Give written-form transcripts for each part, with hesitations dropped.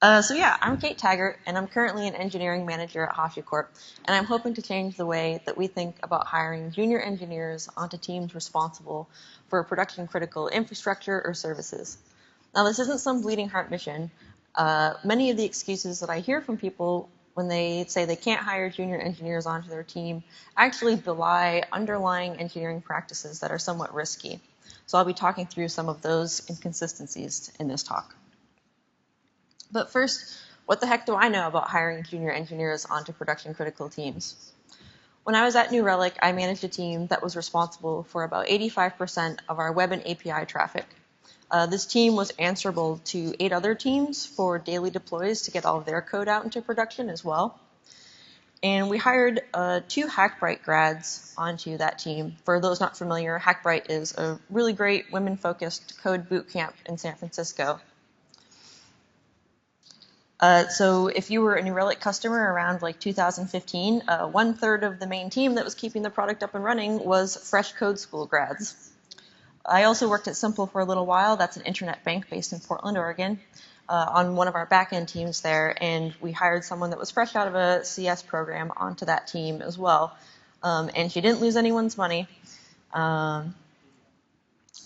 So yeah, I'm Kate Taggart, and I'm currently an engineering manager at HashiCorp, and I'm hoping to change the way that we think about hiring junior engineers onto teams responsible for production-critical infrastructure or services. Now, this isn't some bleeding heart mission. Many of the excuses that I hear from people when they say they can't hire junior engineers onto their team actually belie underlying engineering practices that are somewhat risky. So I'll be talking through some of those inconsistencies in this talk. But first, what the heck do I know about hiring junior engineers onto production critical teams? When I was at New Relic, I managed a team that was responsible for about 85% of our web and API traffic. This team was answerable to 8 other teams for daily deploys to get all of their code out into production as well. And we hired 2 Hackbright grads onto that team. For those not familiar, Hackbright is a really great women-focused code boot camp in San Francisco. So if you were a New Relic customer around like 2015, 1/3 of the main team that was keeping the product up and running was fresh code school grads. I also worked at Simple for a little while. That's an internet bank based in Portland, Oregon, on one of our back-end teams there, and we hired someone that was fresh out of a CS program onto that team as well. And she didn't lose anyone's money.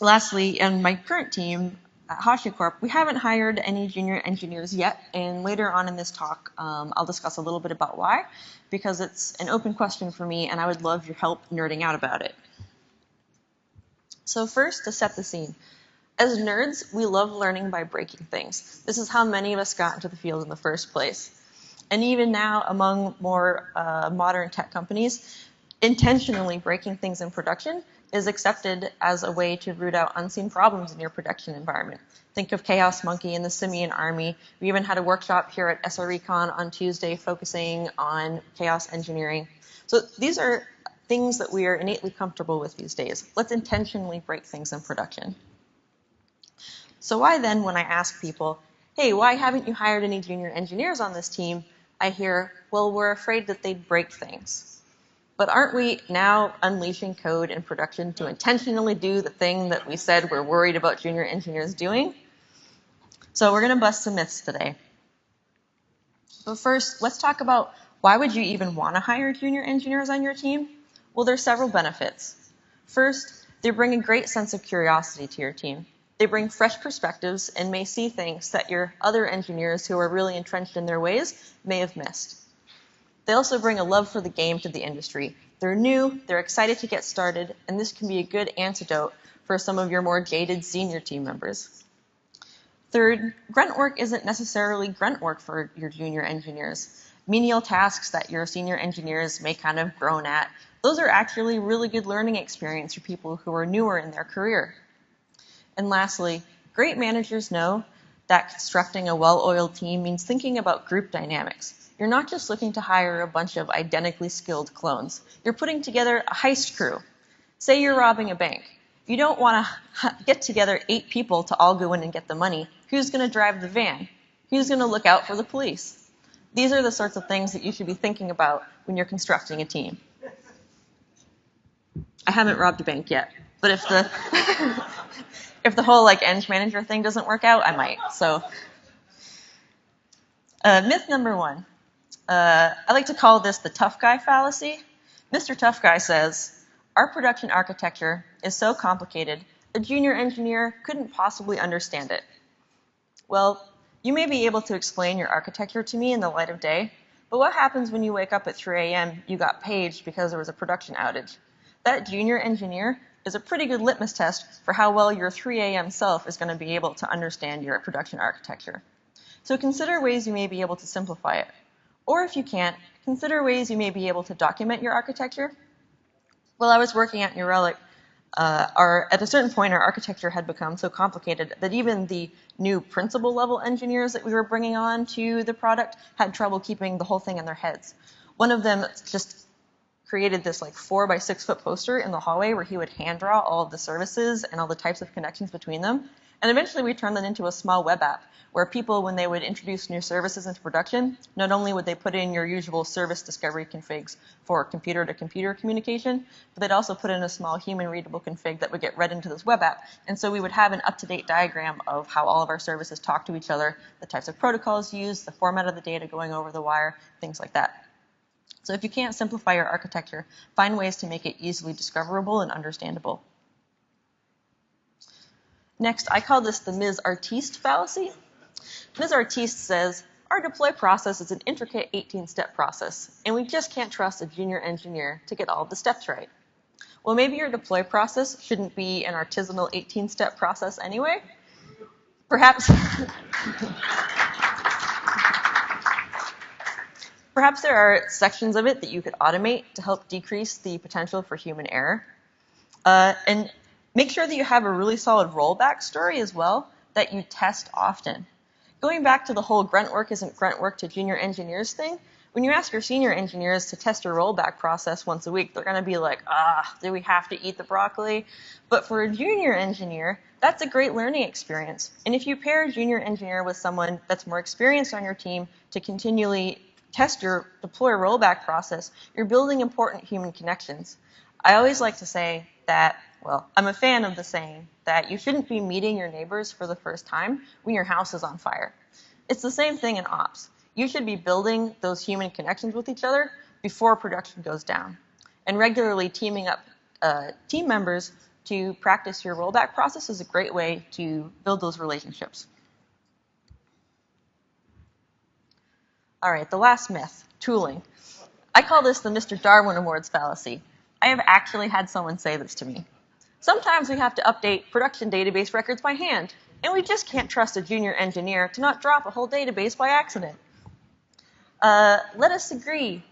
Lastly, in my current team, at HashiCorp, we haven't hired any junior engineers yet, and later on in this talk, I'll discuss a little bit about why, because it's an open question for me, and I would love your help nerding out about it. So first, to set the scene. As nerds, we love learning by breaking things. This is how many of us got into the field in the first place. And even now, among more modern tech companies, intentionally breaking things in production is accepted as a way to root out unseen problems in your production environment. Think of Chaos Monkey and the Simian Army. We even had a workshop here at SREcon on Tuesday focusing on chaos engineering. So these are things that we are innately comfortable with these days. Let's intentionally break things in production. So why then, when I ask people, hey, why haven't you hired any junior engineers on this team? I hear, well, we're afraid that they'd break things. But aren't we now unleashing code in production to intentionally do the thing that we said we're worried about junior engineers doing? So we're going to bust some myths today. But first, let's talk about why would you even want to hire junior engineers on your team? Well, there's several benefits. First, they bring a great sense of curiosity to your team. They bring fresh perspectives and may see things that your other engineers who are really entrenched in their ways may have missed. They also bring a love for the game to the industry. They're new, they're excited to get started, and this can be a good antidote for some of your more jaded senior team members. Third, grunt work isn't necessarily grunt work for your junior engineers. Menial tasks that your senior engineers may kind of groan at, those are actually really good learning experience for people who are newer in their career. And lastly, great managers know that constructing a well-oiled team means thinking about group dynamics. You're not just looking to hire a bunch of identically skilled clones. You're putting together a heist crew. Say you're robbing a bank. You don't want to get together 8 people to all go in and get the money. Who's going to drive the van? Who's going to look out for the police? These are the sorts of things that you should be thinking about when you're constructing a team. I haven't robbed a bank yet, but if the if the whole eng manager thing doesn't work out, I might. So, myth number 1. I like to call this the tough guy fallacy. Mr. Tough Guy says, our production architecture is so complicated, a junior engineer couldn't possibly understand it. Well, you may be able to explain your architecture to me in the light of day, but what happens when you wake up at 3 a.m., you got paged because there was a production outage? That junior engineer is a pretty good litmus test for how well your 3 a.m. self is going to be able to understand your production architecture. So consider ways you may be able to simplify it. Or if you can't, consider ways you may be able to document your architecture. While I was working at New Relic, at a certain point, our architecture had become so complicated that even the new principal level engineers that we were bringing on to the product had trouble keeping the whole thing in their heads. One of them just created this 4 by 6 foot poster in the hallway where he would hand draw all of the services and all the types of connections between them. And eventually we turned that into a small web app where people, when they would introduce new services into production, not only would they put in your usual service discovery configs for computer-to-computer communication, but they'd also put in a small human-readable config that would get read into this web app. And so we would have an up-to-date diagram of how all of our services talk to each other, the types of protocols used, the format of the data going over the wire, things like that. So if you can't simplify your architecture, find ways to make it easily discoverable and understandable. Next, I call this the Ms. Artiste fallacy. Ms. Artiste says, our deploy process is an intricate 18-step process, and we just can't trust a junior engineer to get all the steps right. Well, maybe your deploy process shouldn't be an artisanal 18-step process anyway. Perhaps there are sections of it that you could automate to help decrease the potential for human error. And make sure that you have a really solid rollback story as well that you test often. Going back to the whole grunt work isn't grunt work to junior engineers thing, when you ask your senior engineers to test your rollback process once a week, they're going to be like, do we have to eat the broccoli? But for a junior engineer, that's a great learning experience. And if you pair a junior engineer with someone that's more experienced on your team to continually test your deploy rollback process, you're building important human connections. I always like to say that, well, I'm a fan of the saying that you shouldn't be meeting your neighbors for the first time when your house is on fire. It's the same thing in ops. You should be building those human connections with each other before production goes down. And regularly teaming up team members to practice your rollback process is a great way to build those relationships. All right, the last myth, tooling. I call this the Mr. Darwin Awards fallacy. I have actually had someone say this to me. Sometimes we have to update production database records by hand, and we just can't trust a junior engineer to not drop a whole database by accident. Let us agree.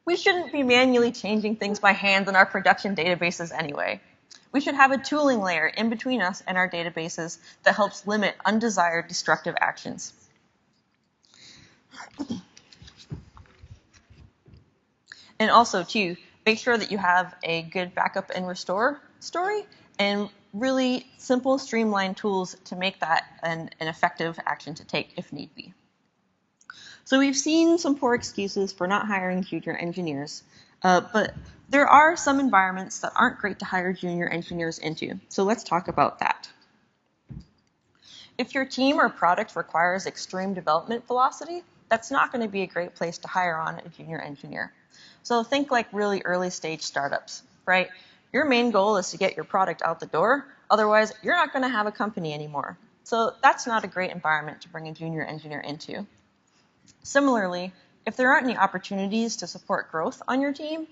We shouldn't be manually changing things by hand in our production databases anyway. We should have a tooling layer in between us and our databases that helps limit undesired destructive actions. And also, too, make sure that you have a good backup and restore story and really simple, streamlined tools to make that an effective action to take if need be. So we've seen some poor excuses for not hiring junior engineers, but there are some environments that aren't great to hire junior engineers into. So let's talk about that. If your team or product requires extreme development velocity, that's not going to be a great place to hire on a junior engineer. So think like really early stage startups, right? Your main goal is to get your product out the door. Otherwise, you're not going to have a company anymore. So that's not a great environment to bring a junior engineer into. Similarly, if there aren't any opportunities to support growth on your team,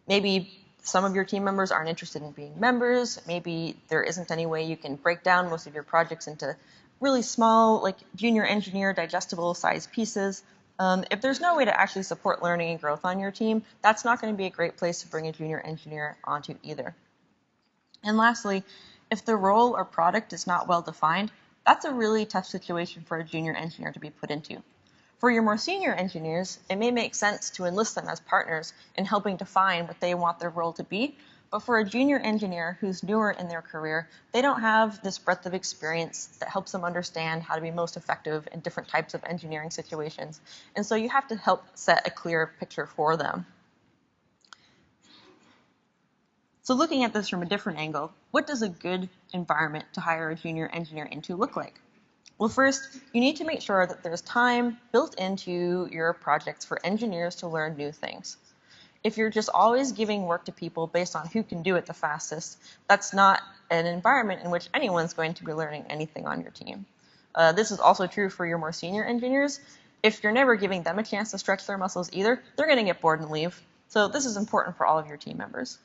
maybe some of your team members aren't interested in being members, maybe there isn't any way you can break down most of your projects into really small, like junior engineer digestible size pieces. If there's no way to actually support learning and growth on your team, that's not going to be a great place to bring a junior engineer onto either. And lastly, if the role or product is not well defined, that's a really tough situation for a junior engineer to be put into. For your more senior engineers, it may make sense to enlist them as partners in helping define what they want their role to be. But for a junior engineer who's newer in their career, they don't have this breadth of experience that helps them understand how to be most effective in different types of engineering situations. And so you have to help set a clear picture for them. So looking at this from a different angle, what does a good environment to hire a junior engineer into look like? Well, first, you need to make sure that there's time built into your projects for engineers to learn new things. If you're just always giving work to people based on who can do it the fastest, that's not an environment in which anyone's going to be learning anything on your team. This is also true for your more senior engineers. If you're never giving them a chance to stretch their muscles either, they're going to get bored and leave. So this is important for all of your team members.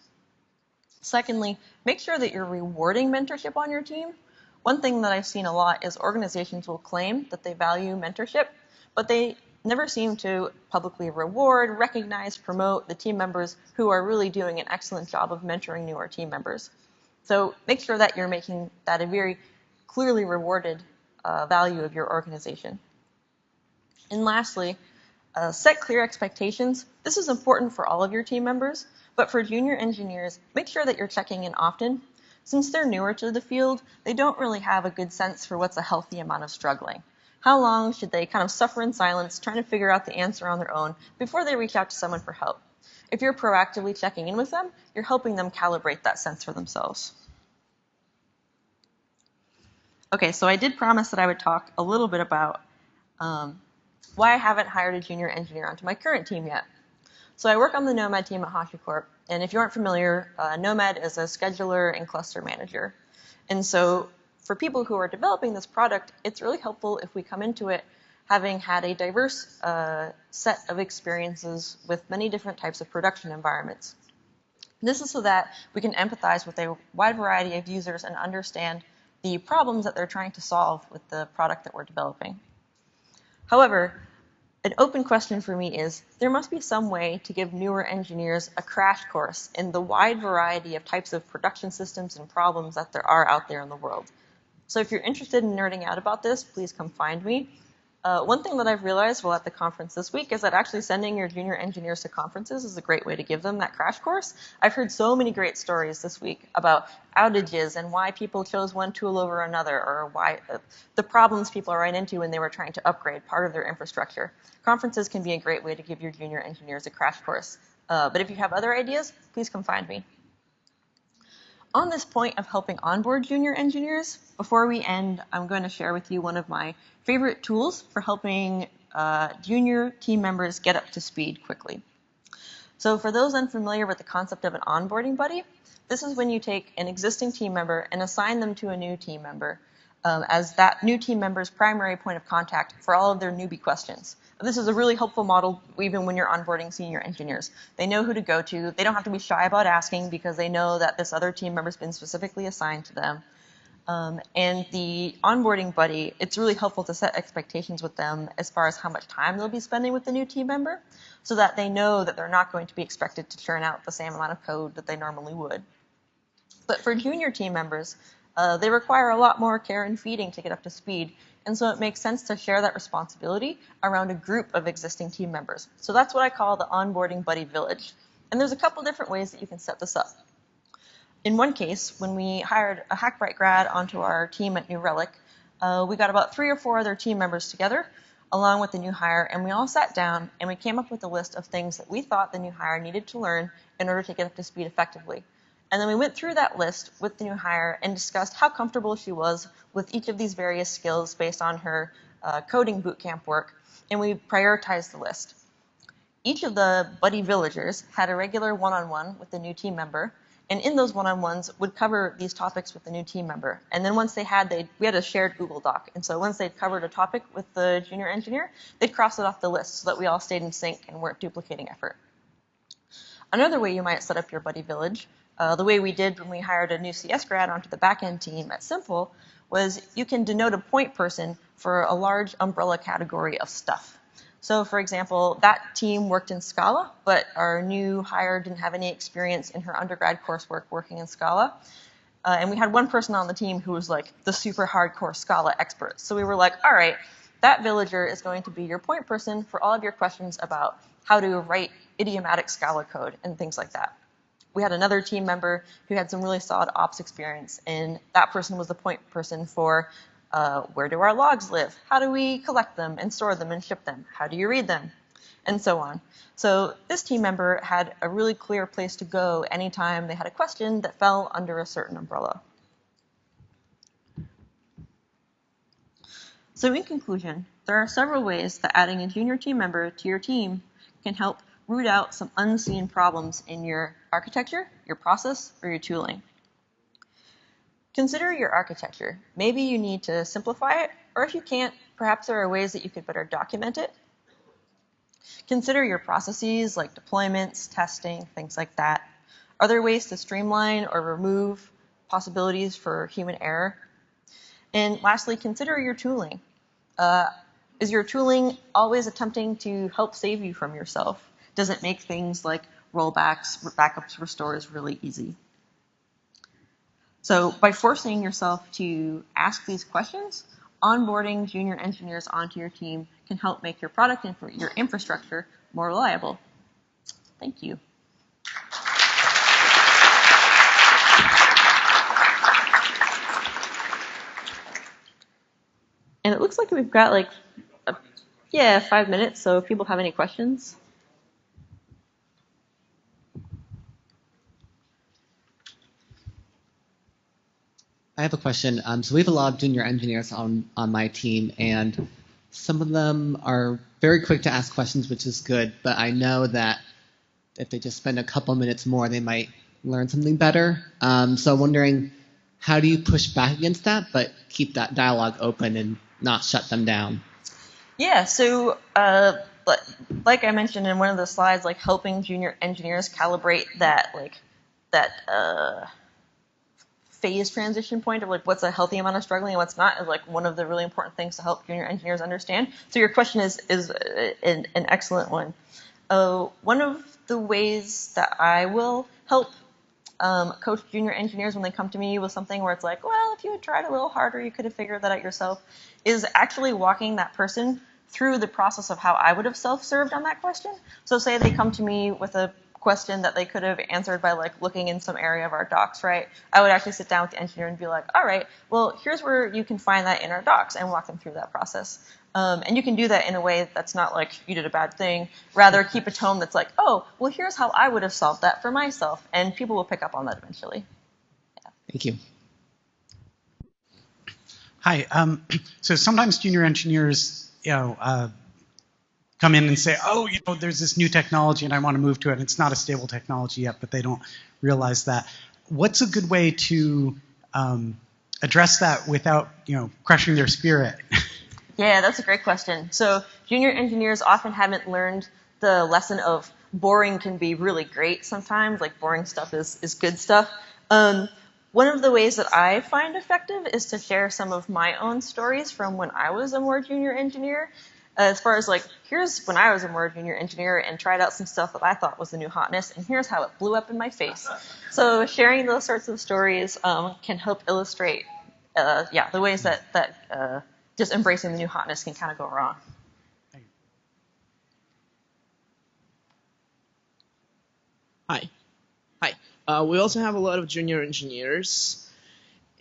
Secondly, make sure that you're rewarding mentorship on your team. One thing that I've seen a lot is organizations will claim that they value mentorship, but they never seem to publicly reward, recognize, promote the team members who are really doing an excellent job of mentoring newer team members. So make sure that you're making that a very clearly rewarded value of your organization. And lastly, set clear expectations. This is important for all of your team members, but for junior engineers, make sure that you're checking in often. Since they're newer to the field, they don't really have a good sense for what's a healthy amount of struggling. How long should they kind of suffer in silence, trying to figure out the answer on their own before they reach out to someone for help? If you're proactively checking in with them, you're helping them calibrate that sense for themselves. Okay, so I did promise that I would talk a little bit about why I haven't hired a junior engineer onto my current team yet. So I work on the Nomad team at HashiCorp, and if you aren't familiar, Nomad is a scheduler and cluster manager. And so for people who are developing this product, it's really helpful if we come into it having had a diverse set of experiences with many different types of production environments. This is so that we can empathize with a wide variety of users and understand the problems that they're trying to solve with the product that we're developing. However, an open question for me is, there must be some way to give newer engineers a crash course in the wide variety of types of production systems and problems that there are out there in the world. So if you're interested in nerding out about this, please come find me. One thing that I've realized while at the conference this week is that actually sending your junior engineers to conferences is a great way to give them that crash course. I've heard so many great stories this week about outages and why people chose one tool over another, or why the problems people ran into when they were trying to upgrade part of their infrastructure. Conferences can be a great way to give your junior engineers a crash course. But if you have other ideas, please come find me. On this point of helping onboard junior engineers, before we end, I'm going to share with you one of my favorite tools for helping junior team members get up to speed quickly. So for those unfamiliar with the concept of an onboarding buddy, this is when you take an existing team member and assign them to a new team member as that new team member's primary point of contact for all of their newbie questions. This is a really helpful model even when you're onboarding senior engineers. They know who to go to. They don't have to be shy about asking because they know that this other team member's been specifically assigned to them. And the onboarding buddy, it's really helpful to set expectations with them as far as how much time they'll be spending with the new team member so that they know that they're not going to be expected to churn out the same amount of code that they normally would. But for junior team members, they require a lot more care and feeding to get up to speed. And so it makes sense to share that responsibility around a group of existing team members. So that's what I call the onboarding buddy village. And there's a couple different ways that you can set this up. In one case, when we hired a Hackbright grad onto our team at New Relic, we got about 3 or 4 other team members together along with the new hire, and we all sat down and we came up with a list of things that we thought the new hire needed to learn in order to get up to speed effectively. And then we went through that list with the new hire and discussed how comfortable she was with each of these various skills based on her coding bootcamp work, and we prioritized the list. Each of the buddy villagers had a regular one-on-one with the new team member, and in those one-on-ones would cover these topics with the new team member. And then once we had a shared Google Doc, and so once they'd covered a topic with the junior engineer, they'd cross it off the list so that we all stayed in sync and weren't duplicating effort. Another way you might set up your buddy village, the way we did when we hired a new CS grad onto the backend team at Simple, was you can denote a point person for a large umbrella category of stuff. So for example, that team worked in Scala, but our new hire didn't have any experience in her undergrad coursework working in Scala. And we had one person on the team who was like the super hardcore Scala expert. So we were like, all right, that villager is going to be your point person for all of your questions about how to write idiomatic Scala code and things like that. We had another team member who had some really solid ops experience, and that person was the point person for where do our logs live? How do we collect them and store them and ship them? How do you read them? And so on. So this team member had a really clear place to go anytime they had a question that fell under a certain umbrella. So in conclusion, there are several ways that adding a junior team member to your team can help root out some unseen problems in your architecture, your process, or your tooling. Consider your architecture. Maybe you need to simplify it, or if you can't, perhaps there are ways that you could better document it. Consider your processes like deployments, testing, things like that. Are there ways to streamline or remove possibilities for human error? And lastly, consider your tooling. Is your tooling always attempting to help save you from yourself? Does it make things like rollbacks, backups, restores really easy? So by forcing yourself to ask these questions, onboarding junior engineers onto your team can help make your product and your infrastructure more reliable. Thank you. looks like we've got like, yeah, 5 minutes. So if people have any questions. I have a question. So we have a lot of junior engineers on my team, and some of them are very quick to ask questions, which is good. But I know that if they just spend a couple minutes more, they might learn something better. So I'm wondering, how do you push back against that, but keep that dialogue open and not shut them down? Yeah, so like I mentioned in one of the slides, like helping junior engineers calibrate that phase transition point of like what's a healthy amount of struggling and what's not is like one of the really important things to help junior engineers understand. So your question is an excellent one. One of the ways that I will help coach junior engineers when they come to me with something where it's like, well, if you had tried a little harder, you could have figured that out yourself, is actually walking that person through the process of how I would have self-served on that question. So say they come to me with a question that they could have answered by like looking in some area of our docs, right? I would actually sit down with the engineer and be like, all right, well, here's where you can find that in our docs, and walk them through that process. And you can do that in a way that's not like you did a bad thing. Rather, keep a tone that's like, oh, well, here's how I would have solved that for myself. And people will pick up on that eventually. Yeah. Thank you. Hi. So sometimes junior engineers, come in and say, oh, there's this new technology and I want to move to it. It's not a stable technology yet, but they don't realize that. What's a good way to address that without, crushing their spirit? Yeah, that's a great question. So junior engineers often haven't learned the lesson of boring can be really great sometimes, like boring stuff is good stuff. One of the ways that I find effective is to share some of my own stories from when I was a more junior engineer. As far as like, here's when I was a more junior engineer and tried out some stuff that I thought was the new hotness, and here's how it blew up in my face. So sharing those sorts of stories can help illustrate, the ways that just embracing the new hotness can kind of go wrong. Hi. We also have a lot of junior engineers,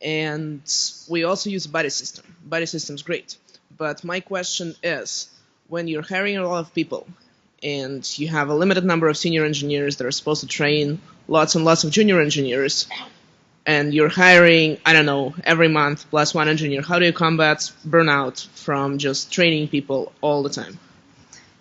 and we also use a buddy system. Buddy system's great. But my question is, when you're hiring a lot of people and you have a limited number of senior engineers that are supposed to train lots and lots of junior engineers, and you're hiring, I don't know, every month plus one engineer, how do you combat burnout from just training people all the time?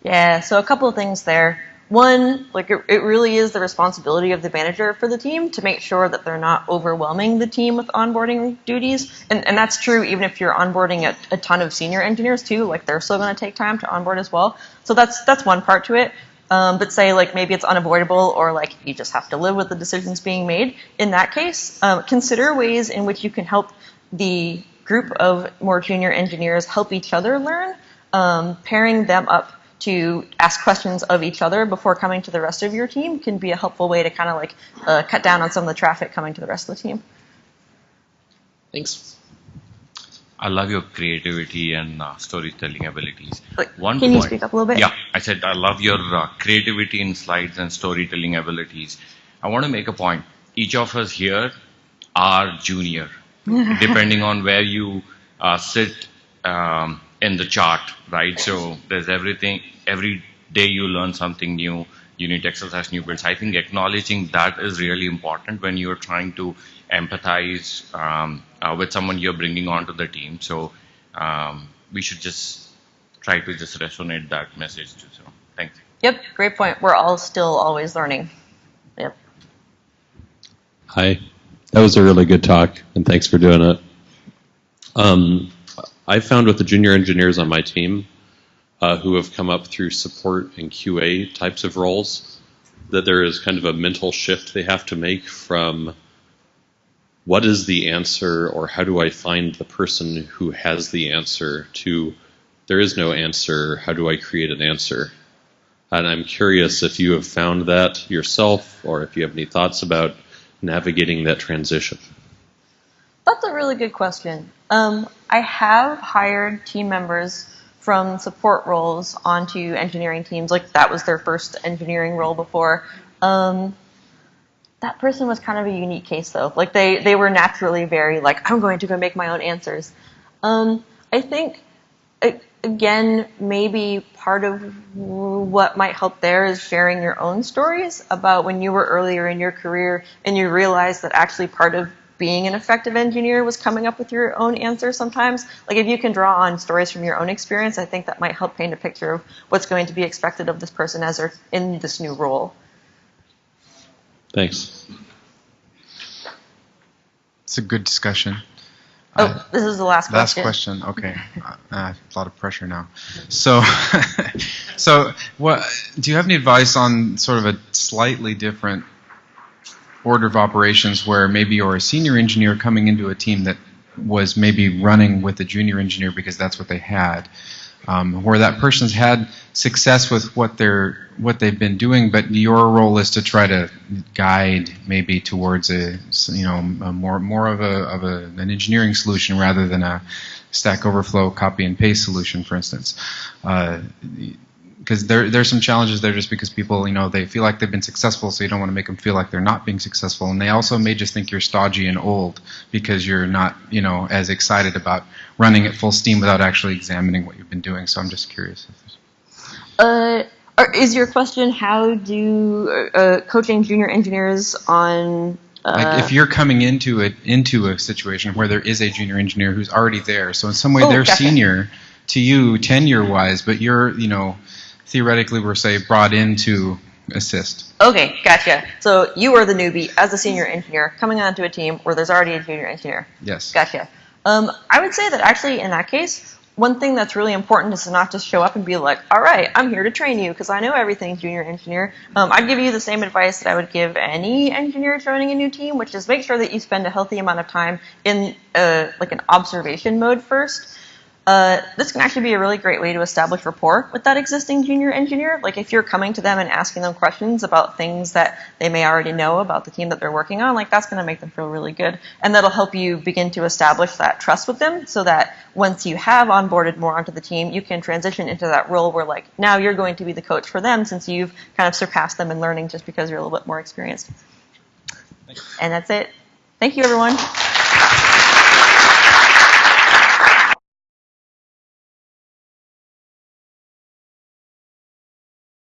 Yeah, so a couple of things there. One, like it really is the responsibility of the manager for the team to make sure that they're not overwhelming the team with onboarding duties. And that's true even if you're onboarding a ton of senior engineers too, like they're still going to take time to onboard as well. So that's one part to it. But say like maybe it's unavoidable or like you just have to live with the decisions being made. In that case, consider ways in which you can help the group of more junior engineers help each other learn, pairing them up to ask questions of each other before coming to the rest of your team can be a helpful way to kind of like cut down on some of the traffic coming to the rest of the team. Thanks. I love your creativity and storytelling abilities. Can you speak up a little bit? Yeah, I said I love your creativity in slides and storytelling abilities. I want to make a point. Each of us here are junior, depending on where you sit in the chart, right? So there's everything. Every day you learn something new. You need to exercise new bits. I think acknowledging that is really important when you're trying to empathize with someone you're bringing onto the team. So we should just try to just resonate that message too. So thanks. Yep, great point. We're all still always learning. Yep. Hi, that was a really good talk, and thanks for doing it. I found with the junior engineers on my team who have come up through support and QA types of roles that there is kind of a mental shift they have to make from what is the answer or how do I find the person who has the answer to there is no answer, how do I create an answer? And I'm curious if you have found that yourself or if you have any thoughts about navigating that transition. That's a really good question. I have hired team members from support roles onto engineering teams. Like that was their first engineering role before. That person was kind of a unique case though. Like they were naturally very like, I'm going to go make my own answers. I think again, maybe part of what might help there is sharing your own stories about when you were earlier in your career and you realized that actually part of being an effective engineer was coming up with your own answers sometimes. Like if you can draw on stories from your own experience, I think that might help paint a picture of what's going to be expected of this person as they're in this new role. Thanks. It's a good discussion. Oh, this is the last question. Last question. Okay, a lot of pressure now. So, so what do you have any advice on sort of a slightly different order of operations where maybe you're a senior engineer coming into a team that was maybe running with a junior engineer because that's what they had, where that person's had success with what they've been doing, but your role is to try to guide maybe towards a more of an engineering solution rather than a Stack Overflow copy and paste solution, for instance. Because there's some challenges there just because people, they feel like they've been successful, so you don't want to make them feel like they're not being successful. And they also may just think you're stodgy and old because you're not, as excited about running at full steam without actually examining what you've been doing. So I'm just curious. Is your question how do coaching junior engineers on... like if you're coming into a situation where there is a junior engineer who's already there, so in some way they're gotcha. senior to you tenure-wise, but you're, theoretically, we're, say, brought in to assist. Okay, gotcha. So you are the newbie as a senior engineer coming onto a team where there's already a junior engineer. Yes. Gotcha. I would say that actually in that case, one thing that's really important is to not just show up and be like, all right, I'm here to train you because I know everything, junior engineer. I'd give you the same advice that I would give any engineer joining a new team, which is make sure that you spend a healthy amount of time in like an observation mode first. This can actually be a really great way to establish rapport with that existing junior engineer. Like if you're coming to them and asking them questions about things that they may already know about the team that they're working on, like that's going to make them feel really good. And that'll help you begin to establish that trust with them so that once you have onboarded more onto the team, you can transition into that role where like now you're going to be the coach for them since you've kind of surpassed them in learning just because you're a little bit more experienced. And that's it. Thank you, everyone.